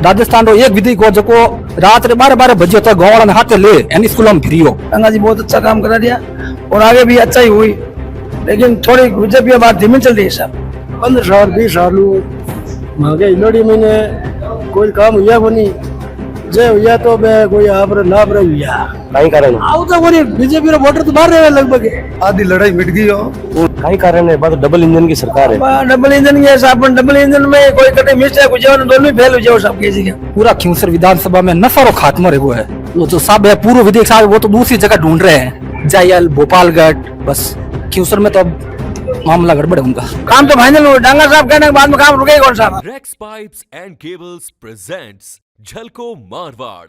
राजस्थान रो एक विधि को जो रात रे 12-12 बजे तक गाँव वाला हाथ ले यानी स्कूल में फिरियो। गंगा जी बहुत अच्छा काम करा दिया और आगे भी अच्छा ही हुई, लेकिन थोड़ी बीजेपी बात धीमी चल रही है साहब। 15 साल 20 साल महंगाई लड़ी मैंने कोई काम हुआ को नहीं, जे हुआ तो कोई आप लाभ रही हुआ कई कारण आओ तो कोई बीजेपी रो वोटर तो बाहर रहे लगभग आधी लड़ाई मिट गई हो। कई कारण है, बस डबल इंजन की सरकार है। डबल इंजन के साहब, डबल इंजन में कोई कटे मिस्टेक हो जाए दोनों फेल हो जाओ सब किसी के। पूरा खिंवसर विधानसभा में नफा खात्मा रहो है। वो जो सब है पूर्व विधेयक साहब वो तो दूसरी जगह ढूंढ रहे हैं, जायल भोपालगढ़, बस खिंवसर में तो अब मामला गड़बड़ होगा। काम तो फाइनल हो, डांगा साहब कहने के बाद में काम रुकेगा कौन साहब। Rex pipes and cables presents झलको मारवाड़।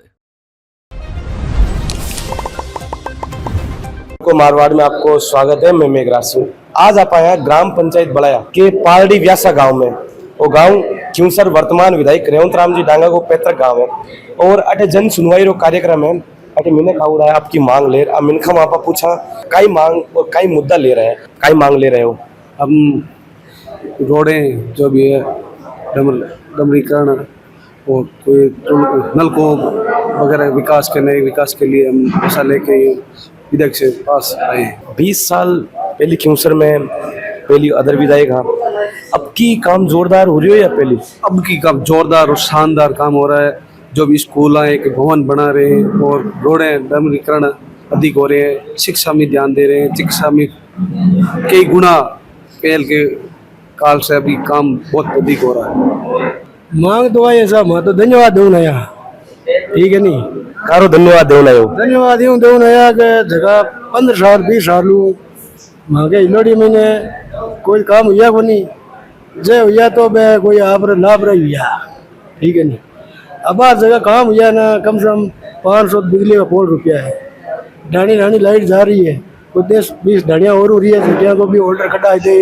को मारवाड़ में आपको स्वागत है। मैं मेघराज सिंह आज आप आया ग्राम पंचायत बड़ाया के पारडी व्यासा गांव में। वो गांव खिंवसर वर्तमान विधायक रेवंत राम जी डांगा को पैतृक गांव है और अटे जन सुनवाई रो कार्यक्रम है। अटे मैंने कहा है आपकी मांग ले, अब मिनखा वहां पर पूछा कई मांग और कई मुद्दा ले रहे हैं, कई मांग ले रहे हो। हम रोडें जो भी है डमरीकरण और कोई नलकूप वगैरह विकास के लिए हम पैसा लेके विधायक से पास आए हैं। 20 साल पहले खिंवसर में पहली अदर विधायक हाँ, अब की काम जोरदार हो रही हो या पहले? अब की काम जोरदार और शानदार काम हो रहा है। जो भी स्कूल आए के भवन बना रहे हैं और रोडें डमरीकरण अधिक हो रहे हैं, शिक्षा में ध्यान दे रहे हैं। शिक्षा में कई गुना पहल के काल से अभी काम बहुत अधिक हो रहा है। मांग तो आई साहब, मैं तो धन्यवाद दूं ना यहाँ, ठीक है नहीं कारो धन्यवाद देना हो। धन्यवाद यूं दूं ना यहाँ के जगह 15 साल 20 साल महंगाई लड़ी मैंने कोई काम हुआ को नहीं, जे हुआ तो कोई आप लाभ रही हुआ, ठीक है नहीं। अब आज जगह काम हुआ ना, कम से कम 500 बिजली का पोल रुपया है, ढाणी ढाणी लाइट जा रही है, कोई 10-20 ढाणियाँ और हो रही है, जटिया को भी ऑर्डर कटा दे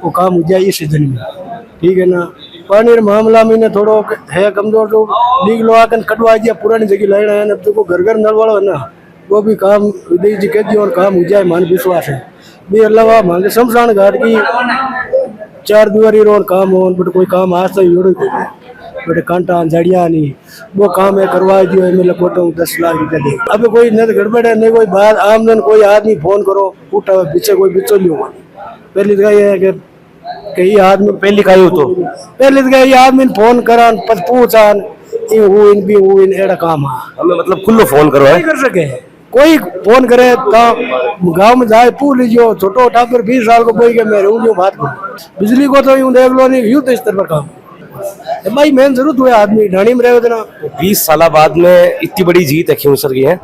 वो काम हो जाए इस सीजन में, ठीक है ना। पानी मामला में थोड़ो है कमजोर, तो लीक लगा कर कटवा दिया, पुरानी जगह लाइन आया ना, तो घर घर नल वाला है ना, वो भी काम विदेश जी कहती और काम हो जाए मान विश्वास है। भी अलावा मांगे शमशान घाट की 4 दीवारी रोड काम हो, बट कोई काम आज तक बटे कांटा झाड़िया नहीं, वो काम है करवा दियो एमएलए कोटो 10 लाख रुपया दे। अब कोई न गड़बड़ है, नहीं कोई बात आमदन, कोई आदमी फोन करो उठा पीछे कोई बिचो नहीं होगा। पहली जगह ये है कि कई आदमी पहली का हो तो पहले जगह ये आदमी फोन करान पूछान इन भी इन एड़ा काम है, हमें मतलब खुल्लो फोन करो है कर सके कोई फोन करे तो गांव में जाए पूछ लीजिए। छोटो टापर 20 साल को बोई के मैं रहूँ बात करूँ। बिजली को तो यूं देख लो नहीं, युद्ध स्तर पर काम भाई मेन जरूरत हुआ आदमी ढाणी में रहे ना। 20 साल बाद में इतनी बड़ी जीत है खिंवसर की है।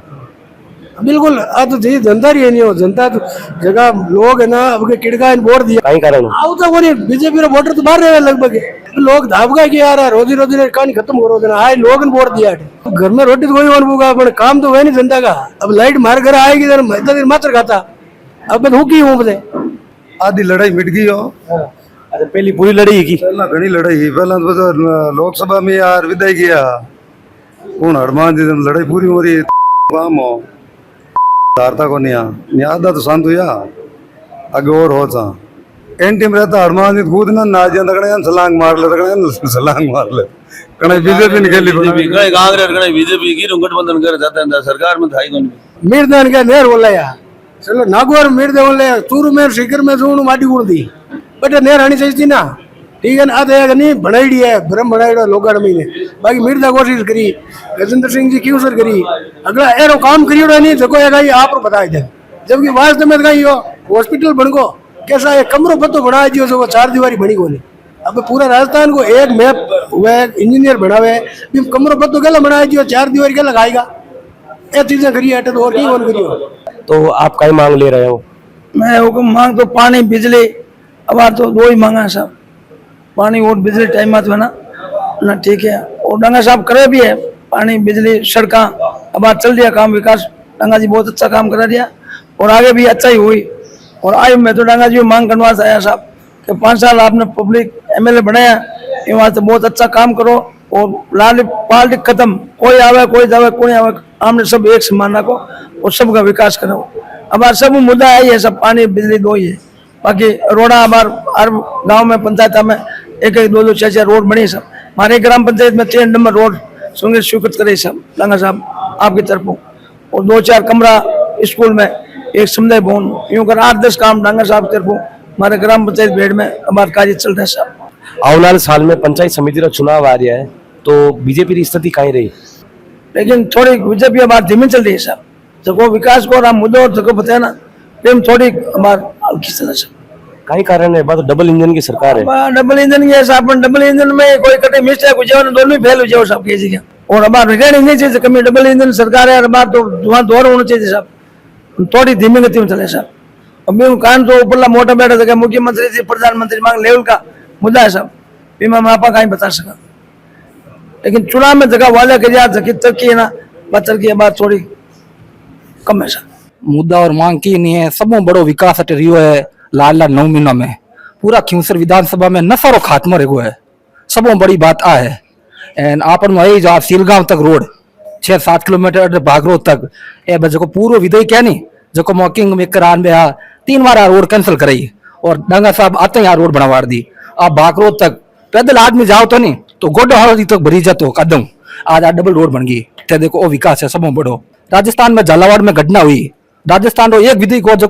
बिल्कुल तो जी जनता रही नहीं हो, जनता तो जगह लोग है ना अब के किड़का इन वोट दिया कई कारण आओ तो कोई बीजेपी वोटर तो बाहर रहे लगभग लोग धापका कि यार रोजी रोजी कहानी खत्म करो देना आए लोग वोट दिया। घर में रोटी तो कोई और भूगा पर काम तो वह नहीं जनता का। अब लाइट मार घर आएगी देर मात्र खाता, अब मैं हुकी हूँ बदे आधी लड़ाई मिट गई हो। अच्छा पहली पूरी लड़ी की पहला घनी लड़ाई पहला तो लोकसभा में यार विदाई किया हूँ हनुमान जी लड़ाई पूरी हो रही काम हो धारता को नहीं आधा तो शांत हुआ आगे और हो सा एन टीम रहता हनुमान जी कूद ना छलांग मार ले छलांग मार ले कहीं बीजेपी ने खेली कांग्रेस कहीं बीजेपी की गठबंधन कर जाता है सरकार में था ही मीरदान का नेर बोला यार चलो नागौर मीरदे बोले चूरू में शिखर में सोनू माटी गुड़ दी बटे नेर आनी चाहिए थी ना, ठीक है ना। आधे नहीं बनाई है ब्रह्म बनाई लोगाड़ में बाकी मीरदा कोशिश करी गजेंद्र सिंह जी क्यों करी अगला एरो काम करियो नहीं जगो है आप बताए थे जबकि वास्तव में कहीं हॉस्पिटल बन गो कैसा है कमरों पत्तो बना दियो जो 4 दीवारी बनी को नहीं। अब पूरा राजस्थान को एक मैप हुआ इंजीनियर बनावे कमरों पत्तो क्या बना दियो 4 दीवारी क्या लगाएगा ये चीजें करिए हटे तो और नहीं कौन करियो। तो आप कई मांग ले रहे हो? मैं हुक्म मांग तो पानी बिजली अब तो 2 ही मांगा साहब, पानी और बिजली टाइम में तो है ना ठीक है। और डांगा साहब करे भी है पानी बिजली सड़क अब चल दिया काम विकास, डांगा जी बहुत अच्छा काम करा दिया और आगे भी अच्छा ही हुई। और आज मैं तो डांगा जी मांग करवा आया साहब कि 5 साल आपने पब्लिक एमएलए बनाया ये वहाँ से बहुत अच्छा काम करो और लाल पार्टी खत्म, कोई आवे कोई जावे कोई आवे हमने सब एक समान रखो और सबका विकास करो। अब सब मुद्दा है ये सब पानी बिजली 2 ही है, बाकी रोड़ा हर गाँव में पंचायत में 1-1 2-2 4-4 रोड बनी सब हमारे ग्राम पंचायत में 3 नंबर रोड सुंगे स्वीकृत करे साहब डांगा साहब आपकी तरफों, और 2-4 कमरा स्कूल में, एक समुदाय भवन, यूं कर 8-10 काम डांगा साहब की तरफों हमारे ग्राम पंचायत भेड़ में हमारा कार्य चल रहा है साहब। आने वाले साल में पंचायत समिति का चुनाव आ रहा है, तो बीजेपी की स्थिति कहीं रही? लेकिन थोड़ी बीजेपी बात धीमी चल रही है साहब, जगह विकास को हम मुद्दों और जगह बताया ना, प्रेम थोड़ी हमारा हल्की चल साहब। कहीं कारण है, बात डबल इंजन की सरकार है। डबल इंजन की है साहब, डबल इंजन में कोई कटे मिस्टेक हो जाए दोनों ही फेल हो जाओ साहब किसी का, और हमारा रिकॉर्डिंग नहीं चाहिए कमी, डबल इंजन सरकार है, हमारा तो वहाँ दोहरा होना चाहिए साहब, थोड़ी धीमी गति में चले साहब। अभी कान तो ऊपरला मोटा बैठा था, मुख्यमंत्री जी प्रधानमंत्री मांग लेवल का मुद्दा है साहब, बीमा में आपा कहीं बता सका, लेकिन चुनाव में जगह वाले के यार तरक्की है ना, बचल की बात थोड़ी कम है साहब। मुद्दा और मांग की नहीं है, सबों बड़ो विकास अटे रियो है लाल 9 महीना में, पूरा खिंवसर विधानसभा में नफारो खात्मो रेगो है, सबों बड़ी बात आ है। एंड आपन में जो आप सीलगांव तक रोड 6-7 किलोमीटर भागरो तक ए जो पूर्व विधेयक क्या नहीं जो मॉकिंग में करान में 3 बार रोड कैंसिल कराई, और डांगा साहब आते यहाँ रोड बनवा दी, आप भागरो तक पैदल आदमी जाओ तो नहीं तो गोडो हावी तक भरी जातो कदम, आज डबल रोड बन गई, ते देखो ओ विकास है सबों बड़ो। राजस्थान में झालावाड़ में घटना हुई, राजस्थान रो एक विधि को जो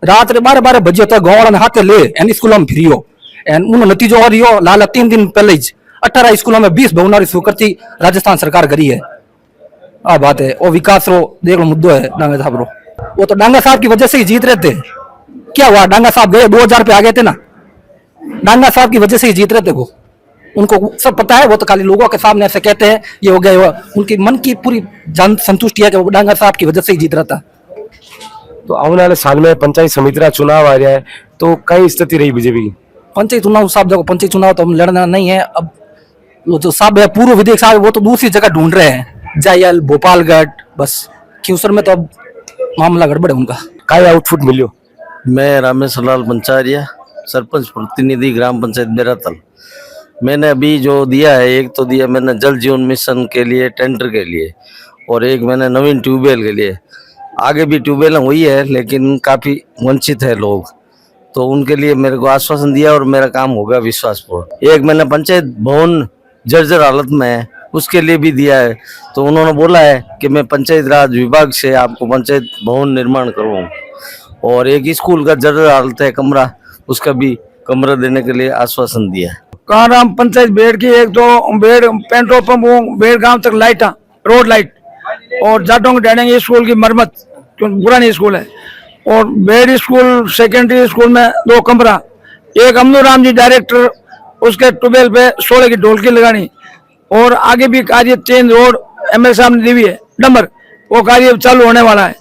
रात रे 12 बजे तक गाँव हाथे ले एन स्कूलों में फिरियो, एन उन नतीजो और रियो लाला 3 दिन पहले 18 स्कूलों में 20 भवनारी स्वीकृति राजस्थान सरकार करी है। आ बात है, ओ विकास रो देख लो मुद्दो है डांगा साहब रो, वो तो डांगा साहब की वजह से ही जीत रहे थे। क्या हुआ, डांगा साहब गए 2000 पे आ गए थे ना, डांगा साहब की वजह से ही जीत रहे थे वो, उनको सब पता है, वो तो खाली लोगों के सामने ऐसे कहते हैं ये हो गया, वो उनकी मन की पूरी जान संतुष्टि है कि वो डांगा साहब की वजह से ही जीत रहा था। तो आने वाले साल में पंचायत समिति का चुनाव आ रहा है, तो कई स्थिति रही बीजेपी की? पंचायत चुनाव साहब देखो, पंचायत चुनाव तो हम लड़ना नहीं है, अब वो जो साहब है पूर्व विधेयक साहब वो तो दूसरी जगह ढूंढ रहे हैं, जायल भोपालगढ़, बस खिंवसर में तो अब मामला गड़बड़ है उनका। कई आउटपुट मिलियो? मैं रामेश लाल पंचारिया, सरपंच प्रतिनिधि ग्राम पंचायत बेरातल। मैंने अभी जो दिया है, एक तो दिया मैंने जल जीवन मिशन के लिए टेंडर के लिए, और एक मैंने नवीन ट्यूबवेल के लिए। आगे भी ट्यूबवेल हुई है लेकिन काफ़ी वंचित है लोग, तो उनके लिए मेरे को आश्वासन दिया और मेरा काम होगा विश्वासपूर्ण। एक मैंने पंचायत भवन जर्जर हालत में है उसके लिए भी दिया है, तो उन्होंने बोला है कि मैं पंचायत राज विभाग से आपको पंचायत भवन निर्माण करूँ, और एक स्कूल का जर्जर हालत है कमरा, उसका भी कमरा देने के लिए आश्वासन दिया है। काराम पंचायत बेड़ की एक तो बेड़ पेट्रोल पंप बेड़ गांव तक लाइट रोड लाइट, और जाटोंग डैडेंग स्कूल की मरम्मत क्योंकि पुरानी स्कूल है, और बेड़ स्कूल सेकेंडरी स्कूल में 2 कमरा, एक अमनू राम जी डायरेक्टर उसके ट्यूबवेल पे 16 की ढोलकी लगानी, और आगे भी कार्य चेंज रोड एमएल साहब ने दी हुई है नंबर, वो कार्य चालू होने वाला है,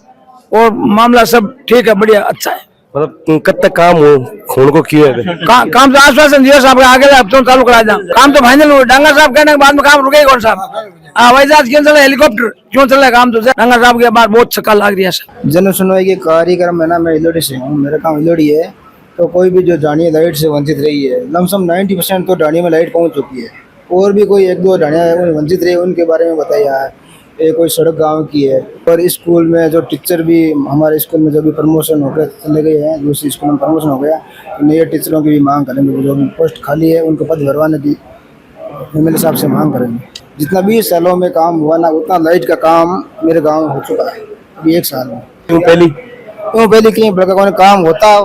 और मामला सब ठीक है, बढ़िया अच्छा है। मतलब कब तक काम हो खून को किए काम तो आश्वासन दिया साहब आगे हफ्तों चालू करा जाए, काम तो फाइनल हो, डांगा साहब कहने के बाद में काम रुकेगा कौन साहब? हवाई जहाज क्यों चले, हेलीकॉप्टर क्यों चले, काम तो डांगा साहब के बाद बहुत छक्का लग रही है सर। जन सुनवाई के कार्यक्रम है ना, मैं इलोड़ी से हूँ, मेरा काम इलोड़ी है, तो कोई भी जो डाणिया लाइट से वंचित रही है, लमसम 90% तो डाणिया में लाइट पहुँच चुकी है, और भी कोई 1-2 डाणिया वंचित रही है, उनके बारे में बताया है। ये कोई सड़क गांव की है, और स्कूल में जो टीचर भी हमारे स्कूल में जो भी प्रमोशन होकर चले गए हैं, दूसरी स्कूल में प्रमोशन हो गया, तो नए टीचरों की भी मांग करेंगे, जो भी पोस्ट खाली है उनको पद भरवाने की एमएलए साहब से मांग करेंगे। जितना 20 सालों में काम हुआ ना, उतना लाइट का काम मेरे गाँव में हो चुका है अभी 1 साल में। पहले कहीं बड़का कोई काम होता,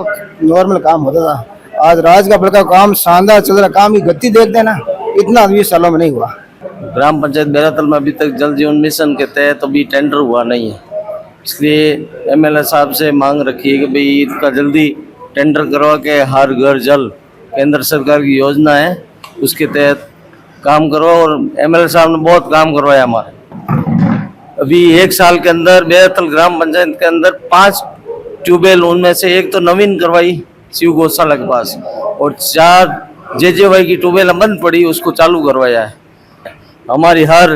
नॉर्मल काम होता था, आज राज का बड़का काम शानदार चल रहा, काम की गति देखते ना, इतना 20 सालों में नहीं हुआ। ग्राम पंचायत बेरातल में अभी तक जल जीवन मिशन के तहत अभी टेंडर हुआ नहीं है, इसलिए एमएलए साहब से मांग रखी है कि भाई इसका जल्दी टेंडर करवा के हर घर जल केंद्र सरकार की योजना है उसके तहत काम करो, और एमएलए साहब ने बहुत काम करवाया हमारे। अभी 1 साल के अंदर बेरातल ग्राम पंचायत के अंदर 5 ट्यूबवेल, उनमें से एक तो नवीन करवाई शिव गौशाला के पास, और 4 जेजेवाई की ट्यूबवेल बंद पड़ी उसको चालू करवाया है। हमारी हर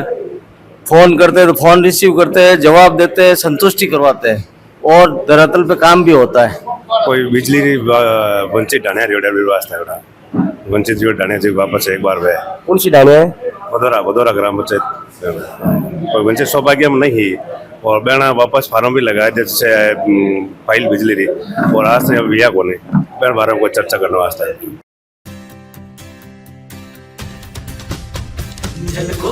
फोन करते हैं तो फोन रिसीव करते हैं, जवाब देते हैं, संतुष्टि करवाते हैं, और धरातल पे काम भी होता है। कोई बिजली वंचित डाने व्यवस्था है, वंचित जो डाने से वापस एक बार वे कौन सी डाले है? बदौरा ग्राम पंचायत कोई वंचित सौभाग्य में नहीं, और बेना वापस फार्म भी लगाया जैसे फाइल बिजली रही, और आज से भैया को नहीं बेन बारे में कोई चर्चा करने वास्ते। झलको